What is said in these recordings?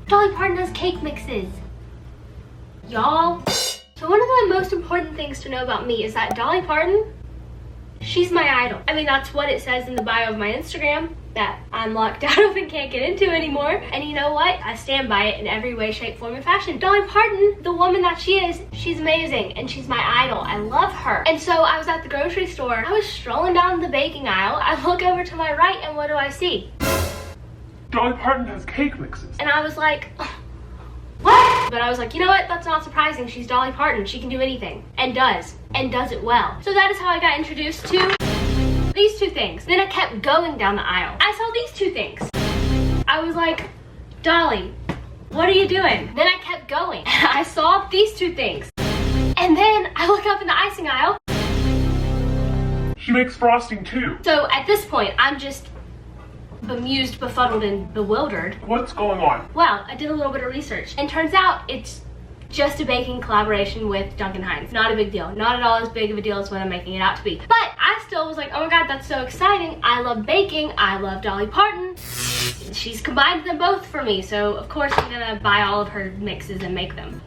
Dolly Parton has cake mixes. Y'all. So one of the most important things to know about me is that Dolly Parton, she's my idol. I mean, that's what it says in the bio of my Instagram, that I'm locked out of and can't get into anymore. And you know what? I stand by it in every way, shape, form, and fashion. Dolly Parton, the woman that she is, she's amazing and she's my idol. I love her. And so I was at the grocery store. I was strolling down the baking aisle. I look over to my right and what do I see? Dolly Parton has cake mixes. And I was like, what? But I was like, you know what? That's not surprising. She's Dolly Parton. She can do anything and does it well. So that is how I got introduced to these two things. Then I kept going down the aisle. I saw these two things. I was like, Dolly, what are you doing? Then I kept going. I saw these two things. And then I look up in the icing aisle. She makes frosting too. So at this point, I'm just bemused, befuddled, and bewildered. What's going on? Well, I did a little bit of research, and turns out it's just a baking collaboration with Duncan Hines. Not a big deal. Not at all as big of a deal as what I'm making it out to be. But I still was like, oh my god, that's so exciting. I love baking. I love Dolly Parton. She's combined them both for me, so of course I'm gonna buy all of her mixes and make them.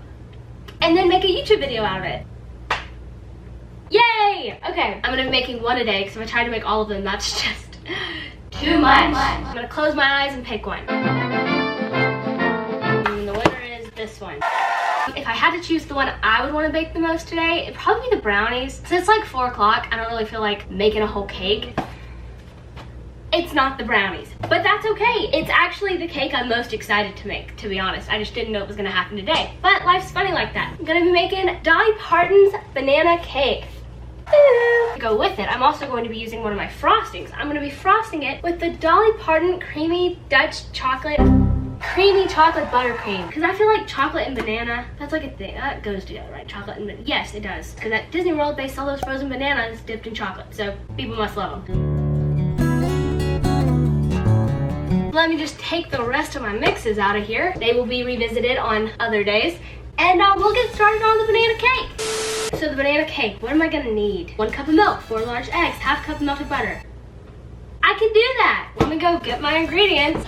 And then make a YouTube video out of it. Yay! Okay, I'm gonna be making one a day, because if I try to make all of them, that's just too much. I'm gonna close my eyes and pick one. And the winner is this one. If I had to choose the one I would want to bake the most today, it'd probably be the brownies. Since it's like 4 o'clock, I don't really feel like making a whole cake. It's not the brownies, but that's okay. It's actually the cake I'm most excited to make, to be honest. I just didn't know it was gonna happen today. But life's funny like that. I'm gonna be making Dolly Parton's banana cake. To go with it, I'm also going to be using one of my frostings. I'm going to be frosting it with the Dolly Parton creamy Dutch chocolate, creamy chocolate buttercream. Because I feel like chocolate and banana, that's like a thing. That goes together, right? Chocolate and banana. Yes, it does. Because at Disney World, they sell those frozen bananas dipped in chocolate. So people must love them. Let me just take the rest of my mixes out of here. They will be revisited on other days. And we'll get started on the banana cake. So the banana cake, what am I gonna need? 1 cup of milk, 4 large eggs, ½ cup of melted butter. I can do that. Let me go get my ingredients.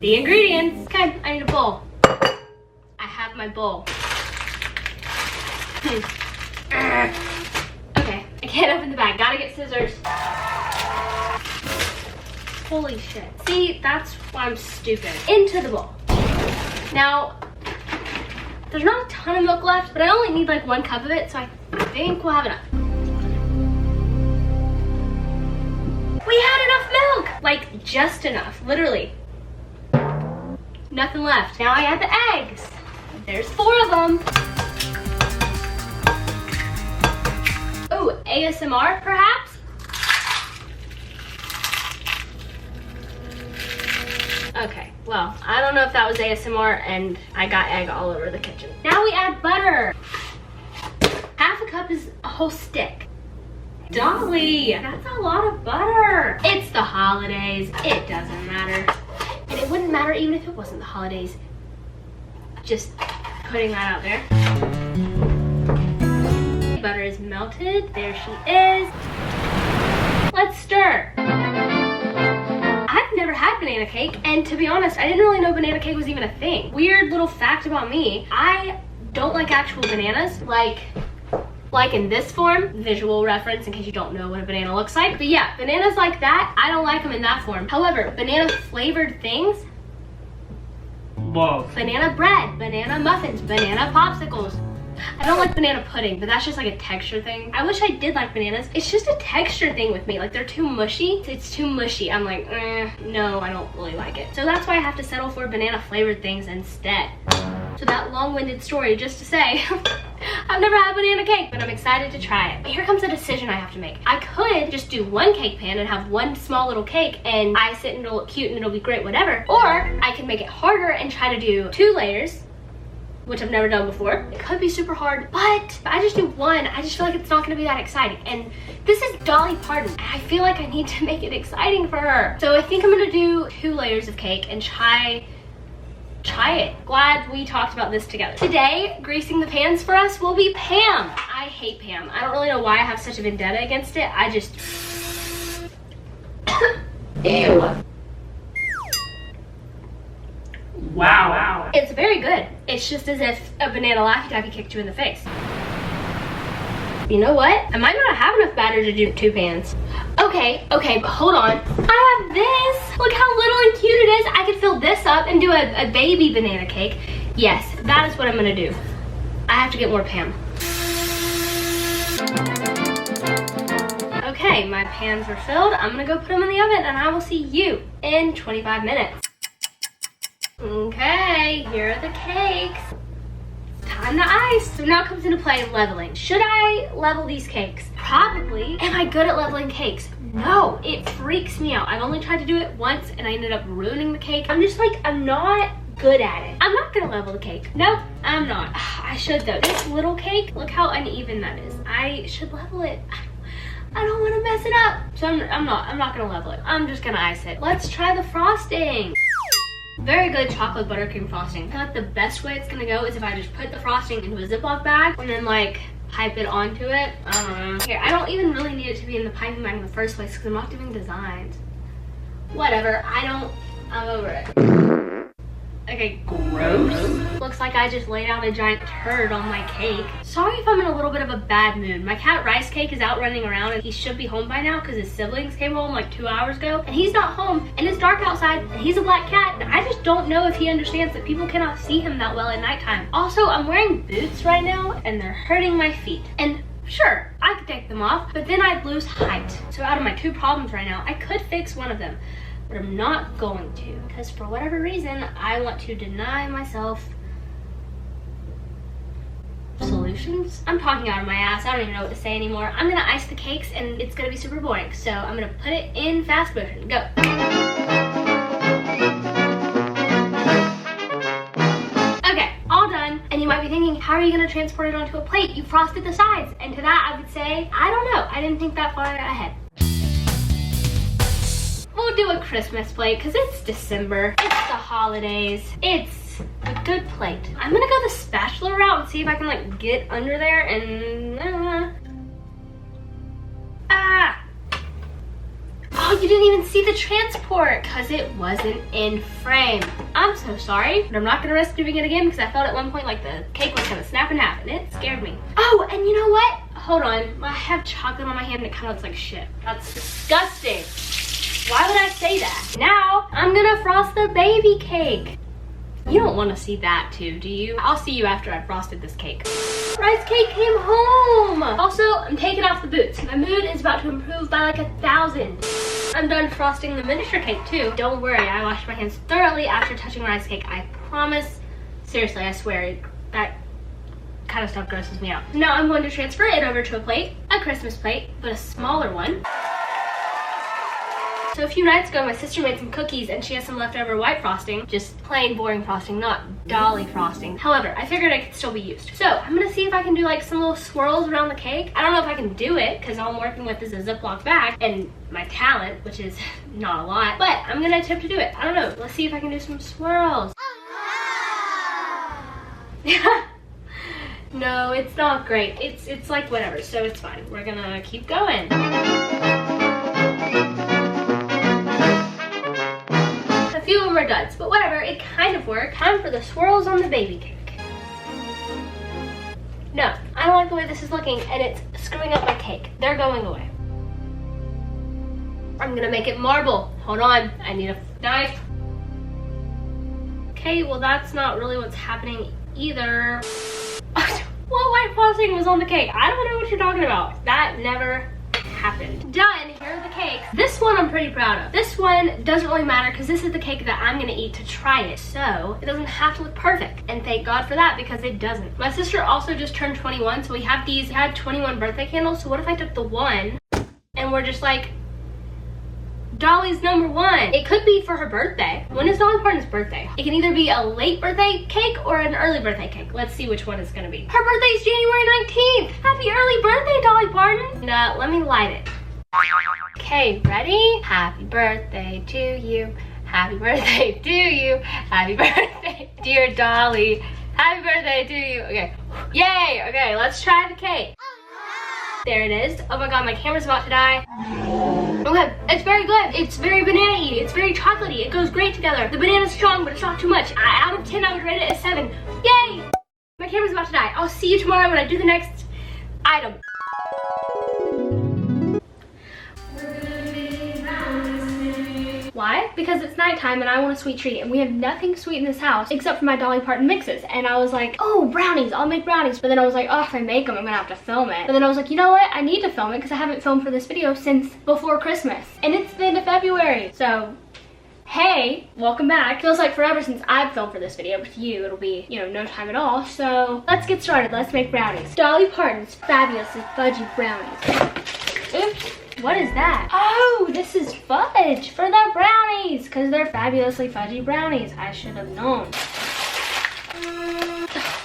The ingredients. Okay, I need a bowl. I have my bowl. Okay, I can't open the bag. Gotta get scissors. Holy shit. See, that's why I'm stupid. Into the bowl. Now, there's not a ton of milk left, but I only need like 1 cup of it, so I think we'll have enough. We had enough milk! Like, just enough, literally. Nothing left. Now I add the eggs. There's 4 of them. Oh, ASMR perhaps? Okay, well, I don't know if that was ASMR and I got egg all over the kitchen. Now we add butter. ½ cup is a whole stick. Dolly, that's a lot of butter. It's the holidays, it doesn't matter. And it wouldn't matter even if it wasn't the holidays. Just putting that out there. Butter is melted, there she is. Let's stir. I've never had banana cake, and to be honest, I didn't really know banana cake was even a thing. Weird little fact about me, I don't like actual bananas, like in this form, visual reference in case you don't know what a banana looks like. But yeah, bananas like that, I don't like them in that form. However, banana flavored things, love. Banana bread, banana muffins, banana popsicles. I don't like banana pudding, but that's just like a texture thing. I wish I did like bananas. It's just a texture thing with me. Like, they're too mushy. It's too mushy. I'm like, no, I don't really like it. So that's why I have to settle for banana flavored things instead. So that long-winded story just to say, I've never had banana cake, but I'm excited to try it. But here comes a decision I have to make. I could just do 1 cake pan and have 1 small little cake and ice it and it'll look cute and it'll be great, whatever. Or I can make it harder and try to do 2 layers, which I've never done before. It could be super hard, but if I just do 1, I just feel like it's not gonna be that exciting. And this is Dolly Parton. I feel like I need to make it exciting for her. So I think I'm gonna do 2 layers of cake and try it. Glad we talked about this together. Today, greasing the pans for us will be Pam. I hate Pam. I don't really know why I have such a vendetta against it. I just... Ew. Wow. It's very good. It's just as if a banana Laffy Taffy kicked you in the face. You know what? I might not have enough batter to do 2 pans. Okay, but hold on. I have this. Look how little and cute it is. I could fill this up and do a baby banana cake. Yes, that is what I'm gonna do. I have to get more Pam. Okay, my pans are filled. I'm gonna go put them in the oven and I will see you in 25 minutes. Okay, here are the cakes. Time to ice. So now comes into play leveling. Should I level these cakes? Probably. Am I good at leveling cakes? No, it freaks me out. I've only tried to do it once and I ended up ruining the cake. I'm just like, I'm not good at it. I'm not gonna level the cake. Nope, I'm not. I should though. This little cake, look how uneven that is. I should level it. I don't want to mess it up. So I'm not gonna level it. I'm just gonna ice it. Let's try the frosting. Very good chocolate buttercream frosting. I feel like the best way it's gonna go is if I just put the frosting into a Ziploc bag and then like pipe it onto it. I don't know. Here, I don't even really need it to be in the piping bag in the first place because I'm not doing designs. Whatever, I'm over it. Okay, gross. Looks like I just laid out a giant turd on my cake. Sorry if I'm in a little bit of a bad mood. My cat Rice Cake is out running around and he should be home by now because his siblings came home like 2 hours ago and he's not home and it's dark outside and he's a black cat and I just don't know if he understands that people cannot see him that well at nighttime. Also, I'm wearing boots right now and they're hurting my feet. And sure, I could take them off, but then I'd lose height. So out of my 2 problems right now, I could fix one of them. But I'm not going to, because for whatever reason, I want to deny myself solutions. I'm talking out of my ass. I don't even know what to say anymore. I'm gonna ice the cakes and it's gonna be super boring. So I'm gonna put it in fast motion. Go. Okay, all done. And you might be thinking, how are you gonna transport it onto a plate? You frosted the sides. And to that, I would say, I don't know. I didn't think that far ahead. We'll do a Christmas plate because it's December. It's the holidays. It's a good plate. I'm gonna go the spatula route and see if I can like get under there and oh, you didn't even see the transport because it wasn't in frame. I'm so sorry, but I'm not gonna risk doing it again because I felt at one point like the cake was gonna snap in half and it scared me. Oh, and you know what? Hold on, I have chocolate on my hand and it kind of looks like shit. That's disgusting. Why would I say that? Now, I'm gonna frost the baby cake. You don't wanna see that too, do you? I'll see you after I frosted this cake. Rice Cake came home. Also, I'm taking off the boots. My mood is about to improve by like 1,000. I'm done frosting the miniature cake too. Don't worry, I washed my hands thoroughly after touching rice cake. I promise. Seriously, I swear, that kind of stuff grosses me out. Now I'm going to transfer it over to a plate, a Christmas plate, but a smaller one. So a few nights ago, my sister made some cookies and she has some leftover white frosting, just plain boring frosting, not Dolly frosting. However, I figured it could still be used. So I'm gonna see if I can do like some little swirls around the cake. I don't know if I can do it because all I'm working with is a Ziploc bag and my talent, which is not a lot, but I'm gonna attempt to do it. I don't know, let's see if I can do some swirls. No, it's not great. It's like whatever, so it's fine. We're gonna keep going. A few of them are duds, but whatever, it kind of worked. Time for the swirls on the baby cake. No, I don't like the way this is looking and it's screwing up my cake. They're going away. I'm gonna make it marble. Hold on, I need a knife. Okay, well that's not really what's happening either. What white frosting was on the cake? I don't know what you're talking about. That never happened. Done, here are the cakes. This one I'm pretty proud of. This one doesn't really matter because this is the cake that I'm gonna eat to try it. So it doesn't have to look perfect. And thank God for that because it doesn't. My sister also just turned 21, so we have these, had 21 birthday candles. So what if I took the one and we're just like, Dolly's #1. It could be for her birthday. When is Dolly Parton's birthday? It can either be a late birthday cake or an early birthday cake. Let's see which one it's gonna be. Her birthday is January 19th. Happy early birthday, Dolly Parton. And let me light it. Okay, ready? Happy birthday to you. Happy birthday to you. Happy birthday, dear Dolly. Happy birthday to you. Okay, yay. Okay, let's try the cake. There it is. Oh my God, my camera's about to die. Okay, it's very good. It's very banana-y. It's very chocolatey. It goes great together. The banana's strong, but it's not too much. Out of 10, I would rate it a 7. Yay! My camera's about to die. I'll see you tomorrow when I do the next item. Why? Because it's nighttime and I want a sweet treat, and we have nothing sweet in this house except for my Dolly Parton mixes. And I was like, oh, brownies, I'll make brownies. But then I was like, oh, if I make them, I'm gonna have to film it. But then I was like, you know what? I need to film it because I haven't filmed for this video since before Christmas. And it's the end of February. So, hey, welcome back. Feels like forever since I've filmed for this video, but to you, it'll be, you know, no time at all. So, let's get started. Let's make brownies. Dolly Parton's fabulously fudgy brownies. Oops. What is that? Oh, this is fudge for the brownies because they're fabulously fudgy brownies. I should have known.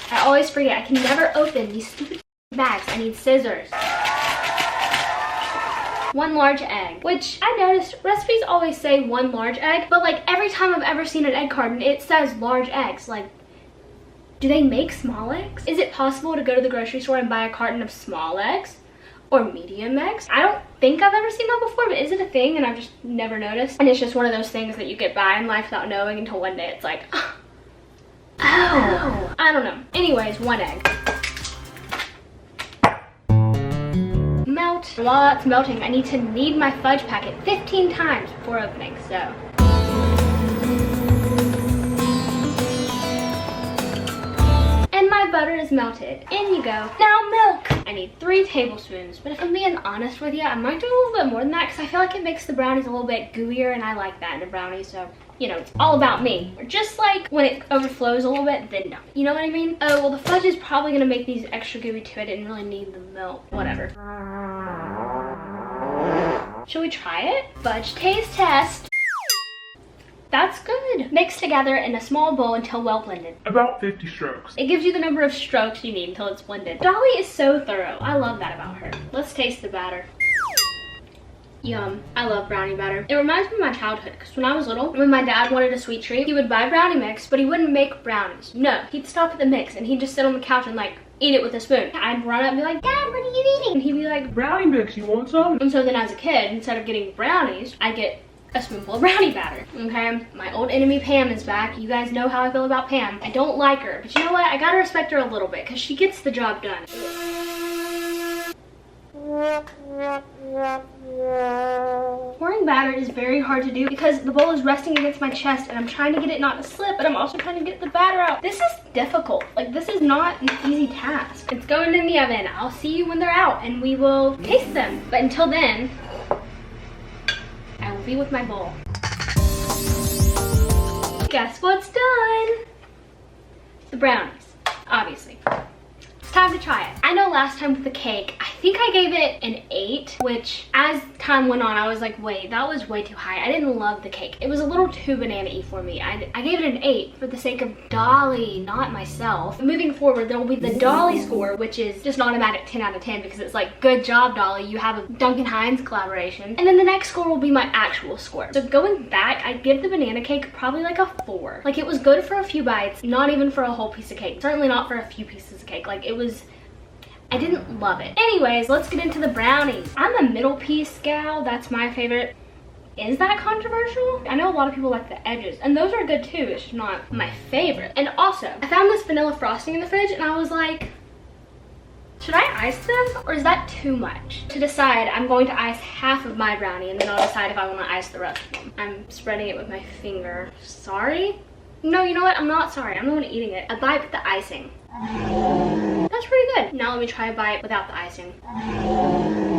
I always forget. I can never open these stupid bags. I need scissors. 1 large egg, which I noticed recipes always say 1 large egg, but like every time I've ever seen an egg carton, it says large eggs. Like, do they make small eggs? Is it possible to go to the grocery store and buy a carton of small eggs? Or medium eggs? I don't think I've ever seen that before, but is it a thing and I've just never noticed? And it's just one of those things that you get by in life without knowing until one day it's like, oh, I don't know. Anyways, 1 egg. Melt. While that's melting, I need to knead my fudge packet 15 times before opening, so. My butter is melted. In you go. Now milk. I need 3 tablespoons, but if I'm being honest with you, I might do a little bit more than that because I feel like it makes the brownies a little bit gooier and I like that in a brownie, so, you know, it's all about me. Or just like when it overflows a little bit, then no. You know what I mean? Oh, well, the fudge is probably gonna make these extra gooey too. I didn't really need the milk. Whatever. Should we try it? Fudge taste test. That's good. Mix together in a small bowl until well blended. About 50 strokes. It gives you the number of strokes you need until it's blended. Dolly is so thorough. I love that about her. Let's taste the batter. Yum. I love brownie batter. It reminds me of my childhood because when I was little, when my dad wanted a sweet treat, he would buy brownie mix, but he wouldn't make brownies. No, he'd stop at the mix and he'd just sit on the couch and like eat it with a spoon. I'd run up and be like, Dad, what are you eating? And he'd be like, Brownie mix, you want some? and so then as a kid, instead of getting brownies, I get a spoonful of brownie batter. Okay, my old enemy Pam is back. You guys know how I feel about Pam. I don't like her, but you know what? I gotta respect her a little bit because she gets the job done. Pouring batter is very hard to do because the bowl is resting against my chest and I'm trying to get it not to slip, but I'm also trying to get the batter out. This is difficult. Like, this is not an easy task. It's going in the oven. I'll see you when they're out and we will taste them. But until then, I will be with my bowl. Guess what's done? The brownies, obviously. It's time to try it. I know last time with the cake, I think I gave it an 8, which as time went on, I was like, wait, that was way too high. I didn't love the cake. It was a little too banana-y for me. I gave it an 8 for the sake of Dolly, not myself. Moving forward, there will be the Dolly score, which is just an automatic 10 out of 10 because it's like, good job, Dolly. You have a Duncan Hines collaboration. And then the next score will be my actual score. So going back, I'd give the banana cake probably like a 4. Like, it was good for a few bites, not even for a whole piece of cake. Certainly not for a few pieces of cake. Like, I didn't love it. Anyways, let's get into the brownies. I'm a middle piece gal. That's my favorite. Is that controversial? I know a lot of people like the edges, and those are good too. It's just not my favorite. And also, I found this vanilla frosting in the fridge, and I was like, should I ice them, or is that too much? To decide, I'm going to ice half of my brownie, and then I'll decide if I want to ice the rest of them. I'm spreading it with my finger. Sorry? No, you know what? I'm not sorry. I'm the one eating it. A bite with the icing. That's pretty good. Now let me try a bite without the icing.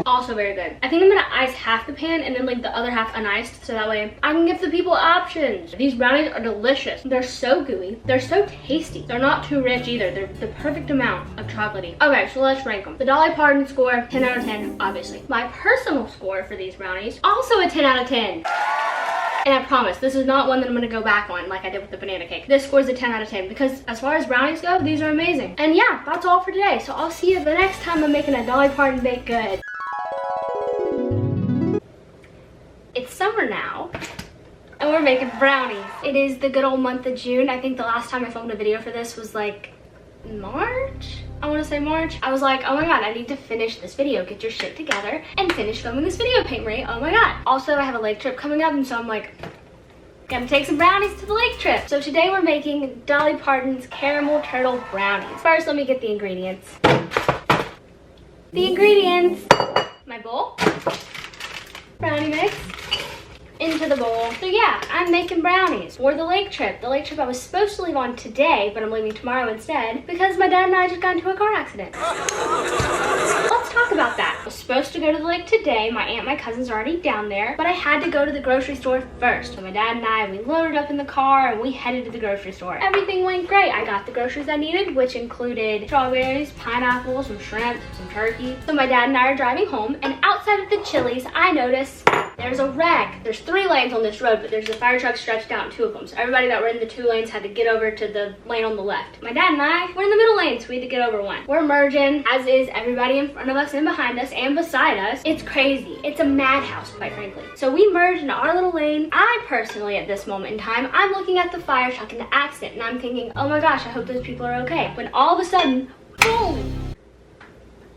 Also very good. I think I'm gonna ice half the pan and then leave the other half uniced so that way I can give the people options. These brownies are delicious. They're so gooey. They're so tasty. They're not too rich either. They're the perfect amount of chocolatey. Okay, so let's rank them. The Dolly Parton score, 10 out of 10, obviously. My personal score for these brownies, also a 10 out of 10. And I promise, this is not one that I'm gonna go back on like I did with the banana cake. This scores a 10 out of 10 because as far as brownies go, these are amazing. And yeah, that's all for today. So I'll see you the next time I'm making a Dolly Parton baked good. It's summer now, and we're making brownies. It is the good old month of June. I think the last time I filmed a video for this was like March? I want to say March. I was like, oh my god, I need to finish this video, get your shit together, and finish filming this video, Paint Marie. Oh my god. Also, I have a lake trip coming up, and so I'm like, gonna take some brownies to the lake trip. So today we're making Dolly Parton's caramel turtle brownies. First, let me get the ingredients. The ingredients. My bowl. Brownie mix. Into the bowl. So yeah, I'm making brownies for the lake trip. The lake trip I was supposed to leave on today, but I'm leaving tomorrow instead because my dad and I just got into a car accident. Let's talk about that. I was supposed to go to the lake today. My aunt and my cousins are already down there, but I had to go to the grocery store first. So my dad and I, we loaded up in the car and we headed to the grocery store. Everything went great. I got the groceries I needed, which included strawberries, pineapples, some shrimp, some turkey. So my dad and I are driving home, and outside of the Chili's, I noticed there's a wreck. There's 3 lanes on this road, but there's a fire truck stretched out in 2 of them. So everybody that were in the 2 lanes had to get over to the lane on the left. My dad and I were in the middle lane, so we had to get over one. We're merging, as is everybody in front of us and behind us and beside us. It's crazy. It's a madhouse, quite frankly. So we merged into our little lane. I personally, at this moment in time, I'm looking at the fire truck and the accident, and I'm thinking, oh my gosh, I hope those people are okay. When all of a sudden, boom!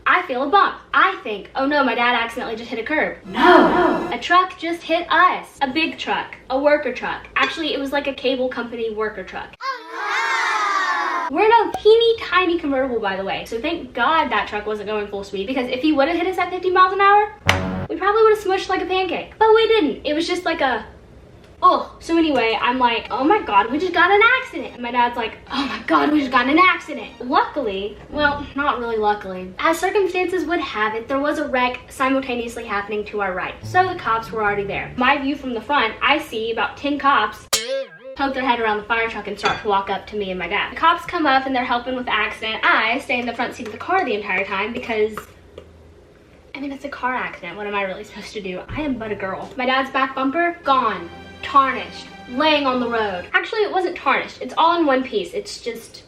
I feel a bump. I think, oh no, my dad accidentally just hit a curb. No! A truck just hit us. A big truck. A worker truck. Actually, it was like a cable company worker truck. We're in a teeny tiny convertible, by the way. So thank God that truck wasn't going full speed, because if he would have hit us at 50 miles an hour, we probably would have smushed like a pancake. But we didn't. It was just like a, oh. So anyway, I'm like, oh my god, we just got in an accident. And my dad's like, oh my god, we just got in an accident. Luckily, well, not really luckily, as circumstances would have it, there was a wreck simultaneously happening to our right. So the cops were already there. My view from the front, I see about 10 cops poke their head around the fire truck and start to walk up to me and my dad. The cops come up and they're helping with the accident. I stay in the front seat of the car the entire time because, I mean, it's a car accident. What am I really supposed to do? I am but a girl. My dad's back bumper, gone. Tarnished, laying on the road. Actually, it wasn't tarnished. It's all in one piece. It's just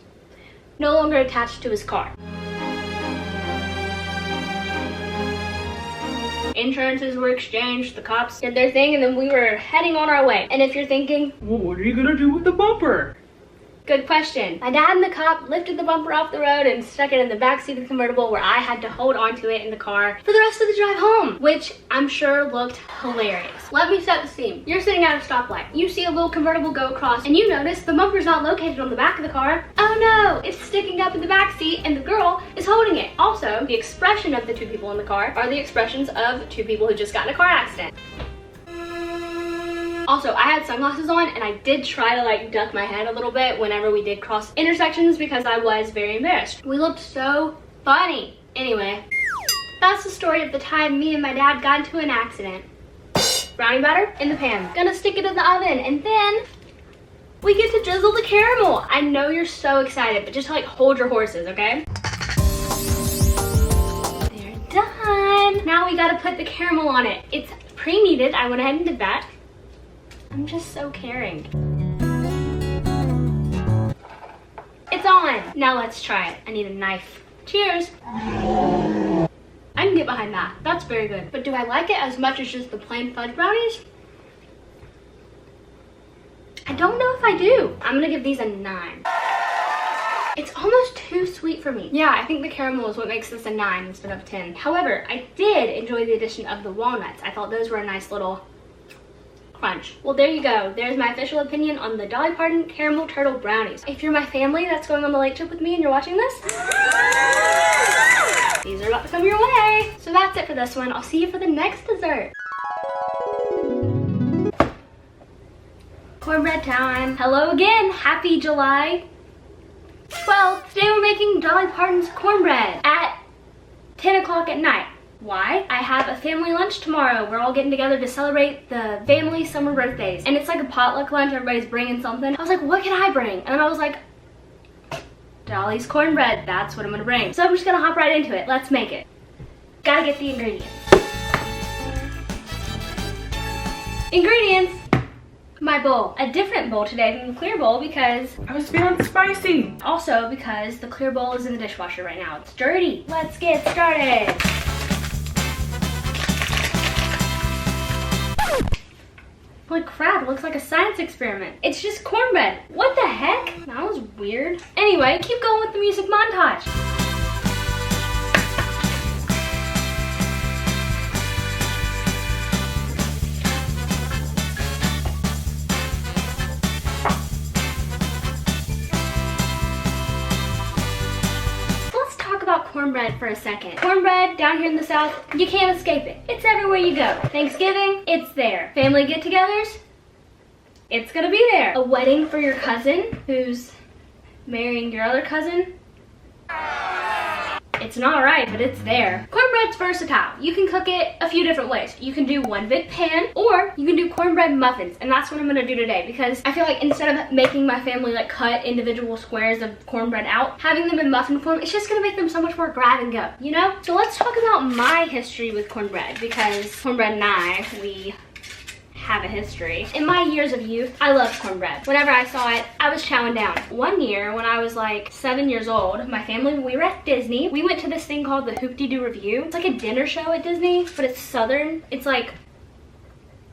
no longer attached to his car. Insurances were exchanged, the cops did their thing, and then we were heading on our way. And if you're thinking, Well, what are you gonna do with the bumper? good question. My dad and the cop lifted the bumper off the road and stuck it in the back seat of the convertible, where I had to hold onto it in the car for the rest of the drive home, which I'm sure looked hilarious. Let me set the scene. You're sitting at a stoplight. You see a little convertible go across, and you notice the bumper's not located on the back of the car. Oh no, it's sticking up in the back seat, and the girl is holding it. Also, the expression of the 2 people in the car are the expressions of 2 people who just got in a car accident. Also, I had sunglasses on, and I did try to like duck my head a little bit whenever we did cross intersections because I was very embarrassed. We looked so funny. Anyway, that's the story of the time me and my dad got into an accident. Brownie batter in the pan. Gonna stick it in the oven, and then we get to drizzle the caramel. I know you're so excited, but just like hold your horses, okay? They're done. Now we gotta put the caramel on it. It's pre-kneaded. I went ahead and did that. I'm just so caring. It's on. Now let's try it. I need a knife. Cheers. I can get behind that. That's very good. But do I like it as much as just the plain fudge brownies? I don't know if I do. I'm gonna give these a 9. It's almost too sweet for me. Yeah, I think the caramel is what makes this a 9 instead of 10. However, I did enjoy the addition of the walnuts. I thought those were a nice little crunch. Well, there you go. There's my official opinion on the Dolly Parton caramel turtle brownies. If you're my family that's going on the lake trip with me and you're watching this, these are about to come your way. So that's it for this one. I'll see you for the next dessert. Cornbread time. Hello again. Happy July 12th. Today we're making Dolly Parton's cornbread at 10 o'clock at night. Why? I have a family lunch tomorrow. We're all getting together to celebrate the family summer birthdays. And it's like a potluck lunch. Everybody's bringing something. I was like, what can I bring? And then I was like, Dolly's cornbread. That's what I'm gonna bring. So I'm just gonna hop right into it. Let's make it. Gotta get the ingredients. Ingredients. My bowl. A different bowl today than the clear bowl because I was feeling spicy. Also because the clear bowl is in the dishwasher right now. It's dirty. Let's get started. Holy crap, it looks like a science experiment. It's just cornbread. What the heck? That was weird. Anyway, keep going with the music montage. cornbread for a second. Cornbread down here in the South, you can't escape it. It's everywhere you go. Thanksgiving, it's there. Family get-togethers, it's gonna be there. A wedding for your cousin who's marrying your other cousin, it's not right, but it's there. Cornbread's versatile. You can cook it a few different ways. You can do one big pan, or you can do cornbread muffins, and that's what I'm gonna do today, because I feel like instead of making my family like cut individual squares of cornbread out, having them in muffin form, it's just gonna make them so much more grab and go, you know? So let's talk about my history with cornbread, because cornbread and I, we have a history. In my years of youth, I loved cornbread. Whenever I saw it, I was chowing down. One year, when I was like 7 years old, my family, we were at Disney. We went to this thing called the Hoop-Dee-Doo Review. It's like a dinner show at Disney, but it's Southern. It's like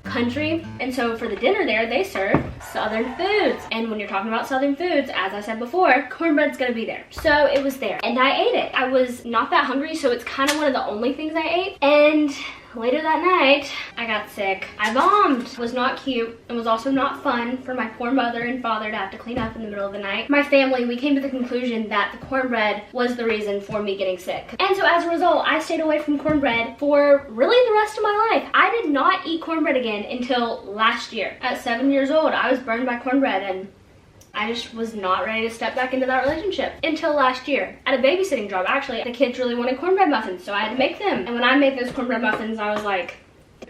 country. And so for the dinner there, they serve Southern foods. And when you're talking about Southern foods, as I said before, cornbread's gonna be there. So it was there, and I ate it. I was not that hungry, so it's kind of one of the only things I ate. And later that night, I got sick. I bombed. It was not cute. It was also not fun for my poor mother and father to have to clean up in the middle of the night. My family, we came to the conclusion that the cornbread was the reason for me getting sick. And so as a result, I stayed away from cornbread for really the rest of my life. I did not eat cornbread again until last year. At 7 years old, I was burned by cornbread, and I just was not ready to step back into that relationship until last year. At a babysitting job, actually, the kids really wanted cornbread muffins, so I had to make them. And when I made those cornbread muffins, I was like,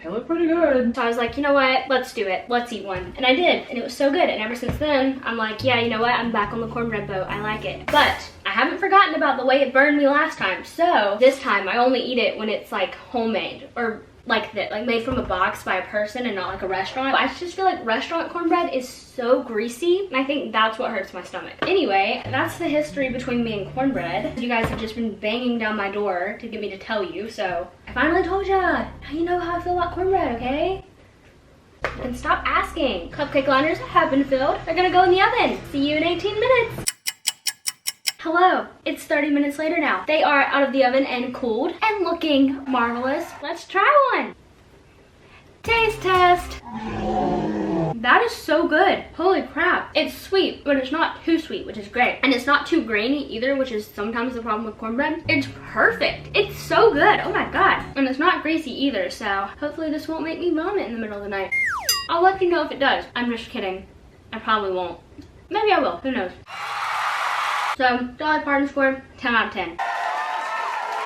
They look pretty good. so I was like, you know what, let's do it. Let's eat one. And I did, and it was so good. And ever since then, I'm like, yeah, you know what, I'm back on the cornbread boat. I like it. But I haven't forgotten about the way it burned me last time. So this time, I only eat it when it's like homemade, or like that, like made from a box by a person and not like a restaurant. I just feel like restaurant cornbread is so greasy, and I think that's what hurts my stomach. Anyway, that's the history between me and cornbread. You guys have just been banging down my door to get me to tell you, so I finally told ya. Now you know how I feel about cornbread, okay? And stop asking. Cupcake liners have been filled. They're gonna go in the oven. See you in 18 minutes. Hello, it's 30 minutes later now. They are out of the oven and cooled and looking marvelous. Let's try one. Taste test. That is so good. Holy crap. It's sweet, but it's not too sweet, which is great. And it's not too grainy either, which is sometimes the problem with cornbread. It's perfect. It's so good. Oh my God. And it's not greasy either, so hopefully this won't make me vomit in the middle of the night. I'll let you know if it does. I'm just kidding. I probably won't. Maybe I will. Who knows? So, Dolly Parton score, 10 out of 10.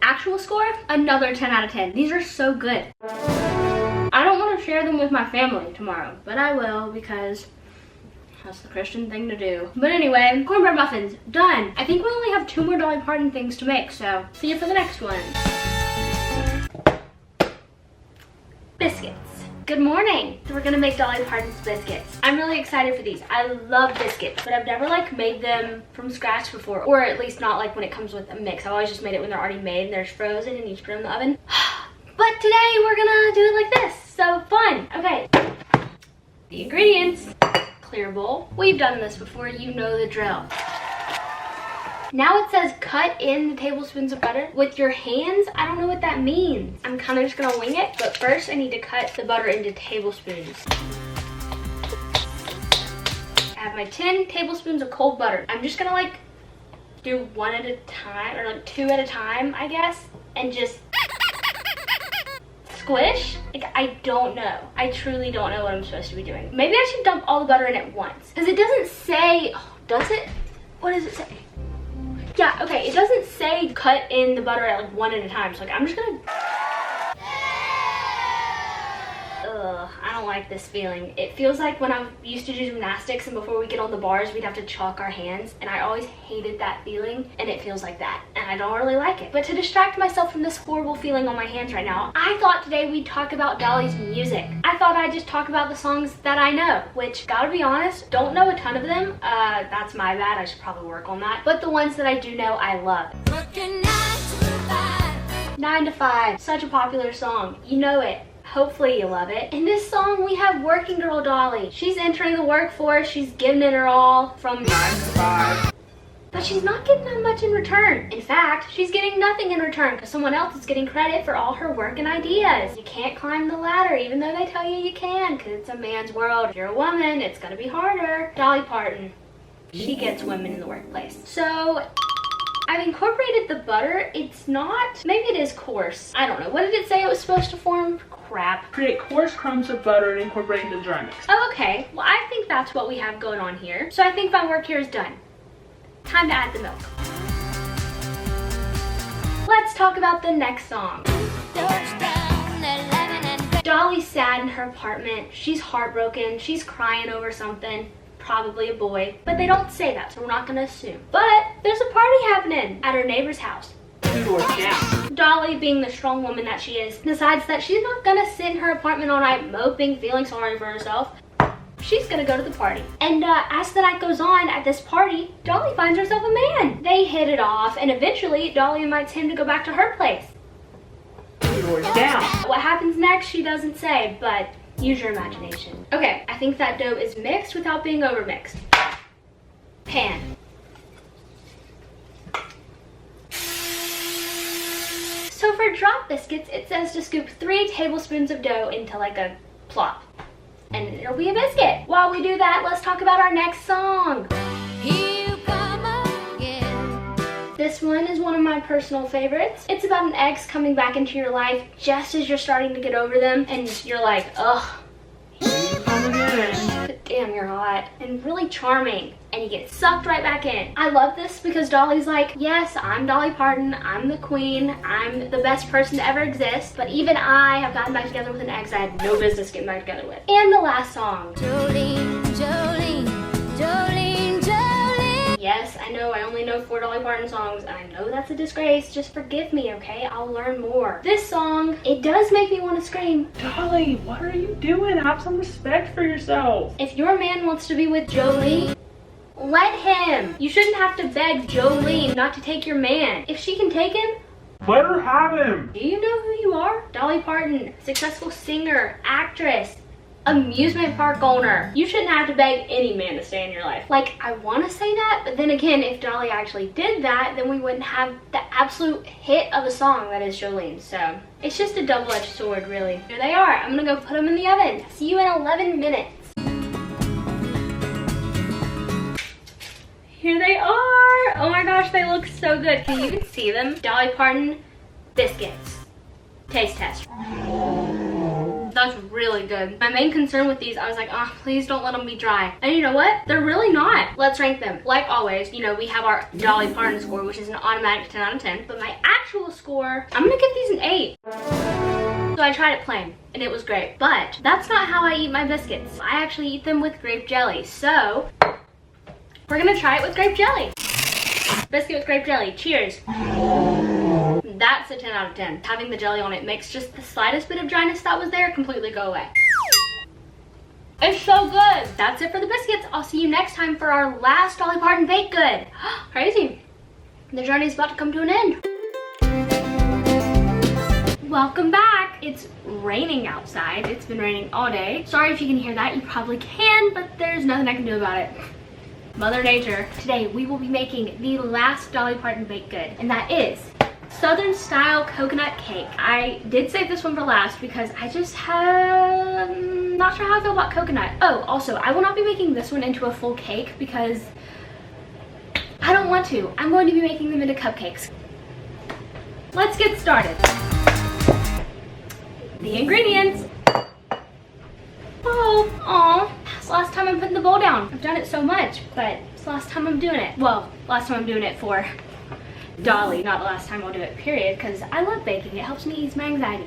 Actual score, another 10 out of 10. These are so good. I don't want to share them with my family tomorrow, but I will, because that's the Christian thing to do. But anyway, cornbread muffins, done. I think we only have 2 more Dolly Parton things to make, so see you for the next one. Biscuits. Good morning. So we're gonna make Dolly Parton's biscuits. I'm really excited for these. I love biscuits, but I've never like made them from scratch before, or at least not like when it comes with a mix. I've always just made it when they're already made and they're frozen and you just put them in the oven. But today we're gonna do it like this. So fun. Okay. The ingredients. Clear bowl. We've done this before, you know the drill. Now it says cut in the tablespoons of butter with your hands. I don't know what that means. I'm kind of just gonna wing it, but first I need to cut the butter into tablespoons. I have my 10 tablespoons of cold butter. I'm just gonna like do 1 at a time, or like 2 at a time, I guess, and just squish. Like, I don't know. I truly don't know what I'm supposed to be doing. Maybe I should dump all the butter in at once, because it doesn't say, oh, does it? What does it say? Yeah, okay, it doesn't say cut in the butter at like 1 at a time, so like I'm just gonna... Ugh, I don't like this feeling. It feels like when I used to do gymnastics and before we get on the bars, we'd have to chalk our hands, and I always hated that feeling, and it feels like that, and I don't really like it. But to distract myself from this horrible feeling on my hands right now, I thought today we'd talk about Dolly's music. I thought I'd just talk about the songs that I know, which, gotta be honest, don't know a ton of them. That's my bad, I should probably work on that. But the ones that I do know, I love. 9 to 5, such a popular song. You know it. Hopefully you love it. In this song, we have working girl Dolly. She's entering the workforce. She's giving it her all from 9 to 5. But she's not getting that much in return. In fact, she's getting nothing in return because someone else is getting credit for all her work and ideas. You can't climb the ladder even though they tell you you can, because it's a man's world. If you're a woman, it's gonna be harder. Dolly Parton, she gets women in the workplace. So I've incorporated the butter. It's not, maybe it is coarse. I don't know. What did it say it was supposed to form? Crap. Create coarse crumbs of butter and incorporate into the dry mix. Oh, okay. Well, I think that's what we have going on here. So I think my work here is done. Time to add the milk. Let's talk about the next song. Dolly's sad in her apartment. She's heartbroken. She's crying over something. Probably a boy. But they don't say that, so we're not gonna assume. But there's a party happening at her neighbor's house. 2 doors down. Dolly, being the strong woman that she is, decides that she's not gonna sit in her apartment all night moping, feeling sorry for herself. She's gonna go to the party. And as the night goes on at this party, Dolly finds herself a man. They hit it off, and eventually Dolly invites him to go back to her place. 2 doors down. What happens next, she doesn't say, but use your imagination. Okay, I think that dough is mixed without being overmixed. Pan. So for drop biscuits, it says to scoop 3 tablespoons of dough into like a plop. And it'll be a biscuit. While we do that, let's talk about our next song. Here you come again. This one is one of my personal favorites. It's about an ex coming back into your life just as you're starting to get over them, and you're like, ugh. Here you come again. But damn, you're hot. And really charming. And you get sucked right back in. I love this because Dolly's like, yes, I'm Dolly Parton. I'm the queen. I'm the best person to ever exist. But even I have gotten back together with an ex I had no business getting back together with. And the last song. Jolene, Jolene, Jolene, Jolene. Yes, I know I only know 4 Dolly Parton songs, and I know that's a disgrace. Just forgive me, okay? I'll learn more. This song, it does make me want to scream. Dolly, what are you doing? Have some respect for yourself. If your man wants to be with Jolene, let him. You shouldn't have to beg Jolene not to take your man. If she can take him, Let her have him. do you know who you are? Dolly Parton, successful singer, actress, amusement park owner. You shouldn't have to beg any man to stay in your life. Like, I want to say that, but then again, if Dolly actually did that, then we wouldn't have the absolute hit of a song that is Jolene. So it's just a double-edged sword, really. Here they are. I'm gonna go put them in the oven. See you in 11 minutes. Here they are. Oh my gosh, they look so good. Can you even see them? Dolly Parton biscuits. Taste test. That's really good. My main concern with these, I was like, oh, please don't let them be dry. And you know what? They're really not. Let's rank them. Like always, you know, we have our Dolly Parton score, which is an automatic 10 out of 10. But my actual score, I'm gonna give these an 8. So I tried it plain, and it was great. But that's not how I eat my biscuits. I actually eat them with grape jelly. So we're gonna try it with grape jelly. Biscuit with grape jelly. Cheers. That's a 10 out of 10. Having the jelly on it makes just the slightest bit of dryness that was there completely go away. It's so good. That's it for the biscuits. I'll see you next time for our last Dolly Parton baked good. Crazy. The journey's about to come to an end. Welcome back. It's raining outside. It's been raining all day. Sorry if you can hear that. You probably can, but there's nothing I can do about it. Mother Nature. Today we will be making the last Dolly Parton baked good, and that is Southern style coconut cake. I did save this one for last because I just have not sure how I feel about coconut. Oh, also, I will not be making this one into a full cake because I don't want to. I'm going to be making them into cupcakes. Let's get started. The ingredients. Oh, it's the last time I'm putting the bowl down. I've done it so much, but it's the last time I'm doing it. Well, last time I'm doing it for Dolly, not the last time I'll do it, period, because I love baking. It helps me ease my anxiety.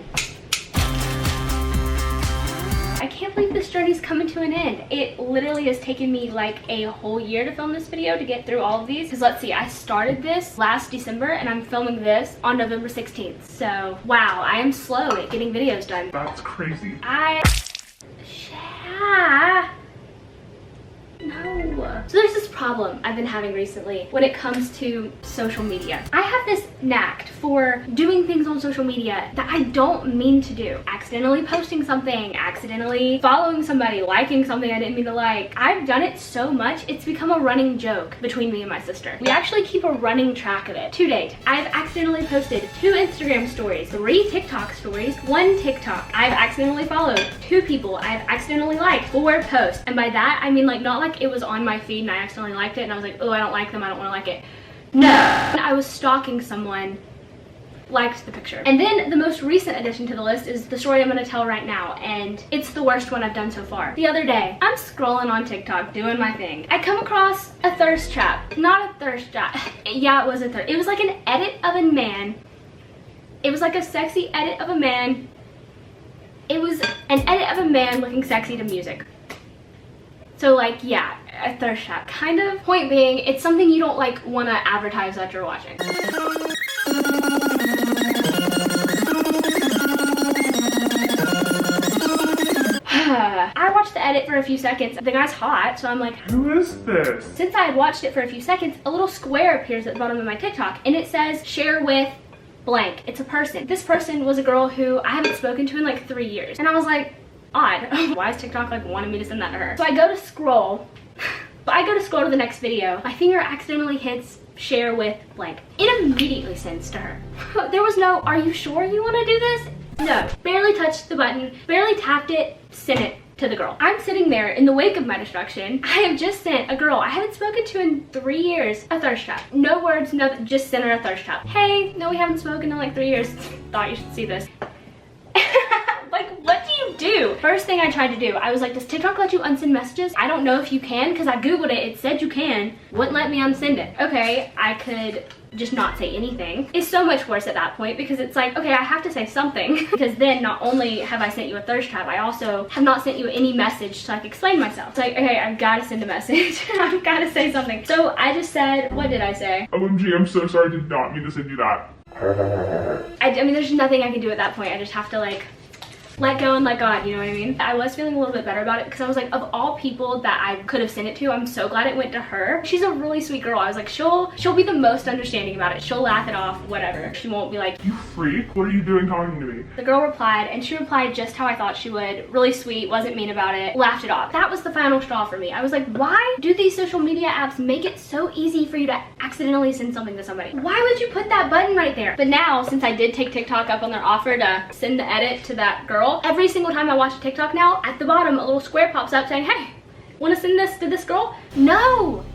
I can't believe this journey's coming to an end. It literally has taken me like a whole year to film this video to get through all of these. Because let's see, I started this last December and I'm filming this on November 16th. So, wow, I am slow at getting videos done. That's crazy. No. So there's this problem I've been having recently when it comes to social media. I have this knack for doing things on social media that I don't mean to do. Accidentally posting something, accidentally following somebody, liking something I didn't mean to like. I've done it so much, it's become a running joke between me and my sister. We actually keep a running track of it. To date, I've accidentally posted 2 Instagram stories, 3 TikTok stories, 1 TikTok. I've accidentally followed 2 people. I've accidentally liked 4 posts. And by that, I mean like not like it was on my feed and I accidentally liked it and I was like, oh, I don't like them, I don't want to like it. No. I was stalking someone, liked the picture. And then the most recent addition to the list is the story I'm going to tell right now, and it's the worst one I've done so far. The other day, I'm scrolling on TikTok doing my thing. I come across a thirst trap. Not a thirst trap. Yeah, it was a thirst. It was like an edit of a man. It was like a sexy edit of a man. It was an edit of a man looking sexy to music. So like, yeah, a thirst trap. Kind of. Point being, it's something you don't like want to advertise that you're watching. I watched the edit for a few seconds. The guy's hot, so I'm like, who is this? Since I had watched it for a few seconds, a little square appears at the bottom of my TikTok, and it says, share with blank. It's a person. This person was a girl who I haven't spoken to in like 3 years. And I was like, odd. Why is TikTok like wanting me to send that to her? So I go to scroll. To the next video. My finger accidentally hits share with blank. It immediately sends to her. There was no, are you sure you want to do this? No. Barely touched the button, barely tapped it, sent it to the girl. I'm sitting there in the wake of my destruction. I have just sent a girl I haven't spoken to in 3 years a thirst trap. No words, nothing, just sent her a thirst trap. Hey, no, we haven't spoken in like 3 years. Thought you should see this. Like, what do you do? First thing I tried to do, I was like, does TikTok let you unsend messages? I don't know if you can, because I Googled it, it said you can. Wouldn't let me unsend it. Okay, I could just not say anything. It's so much worse at that point, because it's like, okay, I have to say something. Because then not only have I sent you a thirst trap, I also have not sent you any message so I can explain myself. It's like, okay, I've got to send a message. I've got to say something. So I just said, what did I say? OMG, I'm so sorry, I did not mean to send you that. I mean, there's nothing I can do at that point. I just have to like, let go and let God, you know what I mean? I was feeling a little bit better about it because I was like, of all people that I could have sent it to, I'm so glad it went to her. She's a really sweet girl. I was like, she'll be the most understanding about it. She'll laugh it off, whatever. She won't be like, you freak, what are you doing talking to me? The girl replied, and she replied just how I thought she would. Really sweet, wasn't mean about it, laughed it off. That was the final straw for me. I was like, why do these social media apps make it so easy for you to accidentally send something to somebody? Why would you put that button right there? But now, since I did take TikTok up on their offer to send the edit to that girl, every single time I watch a TikTok now, at the bottom a little square pops up saying, hey, want to send this to this girl? No,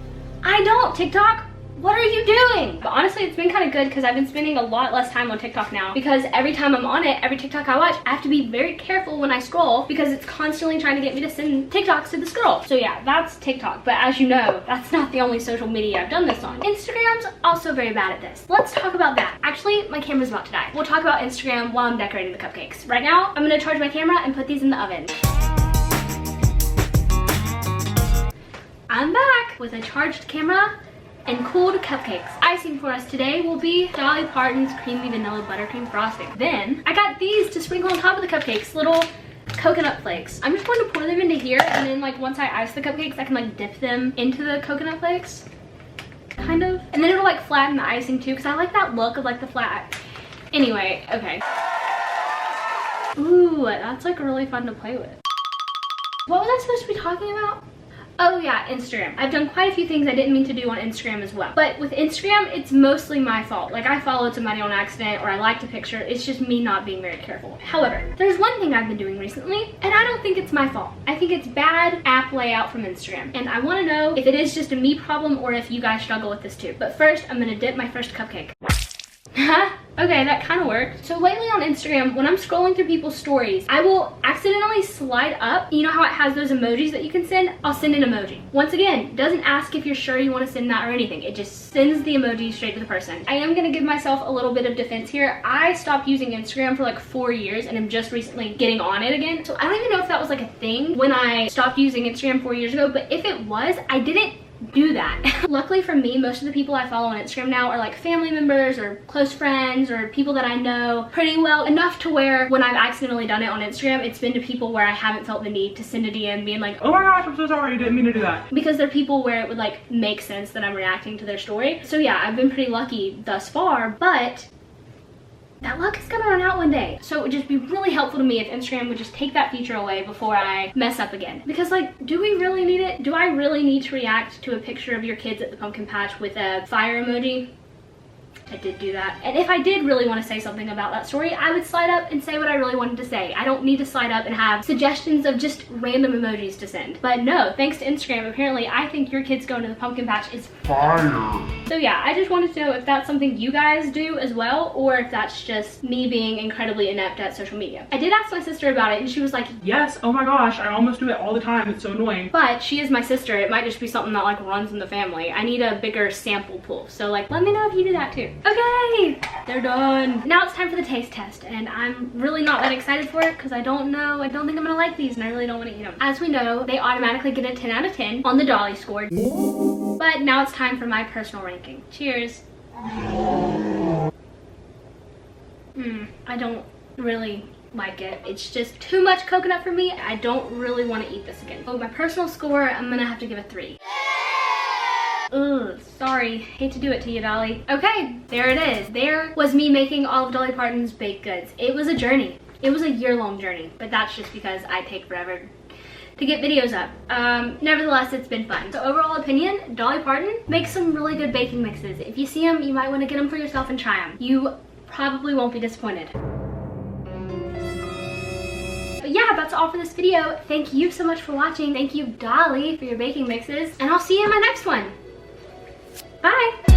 I don't, TikTok. What are you doing? But honestly, it's been kind of good because I've been spending a lot less time on TikTok now, because every time I'm on it, every TikTok I watch, I have to be very careful when I scroll because it's constantly trying to get me to send TikToks to this girl. So yeah, that's TikTok. But as you know, that's not the only social media I've done this on. Instagram's also very bad at this. Let's talk about that. Actually, my camera's about to die. We'll talk about Instagram while I'm decorating the cupcakes. Right now, I'm gonna charge my camera and put these in the oven. I'm back with a charged camera and cooled cupcakes. Icing for us today will be Dolly Parton's creamy vanilla buttercream frosting. Then I got these to sprinkle on top of the cupcakes, little coconut flakes. I'm just going to pour them into here, and then like once I ice the cupcakes, I can like dip them into the coconut flakes, kind of. And then it'll like flatten the icing too, because I like that look of like the flat. Anyway, okay. Ooh, that's like really fun to play with. What was I supposed to be talking about? Oh yeah, Instagram. I've done quite a few things I didn't mean to do on Instagram as well. But with Instagram, it's mostly my fault. Like, I followed somebody on accident, or I liked a picture. It's just me not being very careful. However, there's one thing I've been doing recently, and I don't think it's my fault. I think it's bad app layout from Instagram. And I want to know if it is just a me problem or if you guys struggle with this too. But first, I'm gonna dip my first cupcake. Huh? Okay, that kind of worked. So lately on Instagram, when I'm scrolling through people's stories, I will accidentally slide up. You know how it has those emojis that you can send? I'll send an emoji. Once again, doesn't ask if you're sure you want to send that or anything. It just sends the emoji straight to the person. I am gonna give myself a little bit of defense here. I stopped using Instagram for like 4 years and am just recently getting on it again. So I don't even know if that was like a thing when I stopped using Instagram 4 years ago, but if it was, I didn't do that. Luckily for me, most of the people I follow on Instagram now are like family members or close friends or people that I know pretty well, enough to where when I've accidentally done it on Instagram, it's been to people where I haven't felt the need to send a DM being like, oh my gosh, I'm so sorry, I didn't mean to do that. Because they're people where it would like make sense that I'm reacting to their story. So yeah, I've been pretty lucky thus far, but that luck is gonna run out one day. So it would just be really helpful to me if Instagram would just take that feature away before I mess up again. Because like, do we really need it? Do I really need to react to a picture of your kids at the pumpkin patch with a fire emoji? I did do that. And if I did really want to say something about that story, I would slide up and say what I really wanted to say. I don't need to slide up and have suggestions of just random emojis to send. But no, thanks to Instagram, apparently I think your kids going to the pumpkin patch is fire. So yeah, I just wanted to know if that's something you guys do as well, or if that's just me being incredibly inept at social media. I did ask my sister about it and she was like, yes, oh my gosh, I almost do it all the time. It's so annoying. but she is my sister. It might just be something that like runs in the family. I need a bigger sample pool. So like, let me know if you do that too. Okay, they're done. Now it's time for the taste test, and I'm really not that excited for it because I don't know. I don't think I'm gonna like these, and I really don't want to eat them. As we know, they automatically get a 10 out of 10 on the Dolly score. But now it's time for my personal ranking. Cheers. I don't really like it. It's just too much coconut for me. I don't really want to eat this again. So my personal score, I'm gonna have to give a 3. Ugh, sorry. Hate to do it to you, Dolly. Okay, there it is. There was me making all of Dolly Parton's baked goods. It was a journey. It was a year-long journey, but that's just because I take forever to get videos up. Nevertheless, it's been fun. So overall opinion, Dolly Parton makes some really good baking mixes. If you see them, you might want to get them for yourself and try them. You probably won't be disappointed. But yeah, that's all for this video. Thank you so much for watching. Thank you, Dolly, for your baking mixes. And I'll see you in my next one. Bye.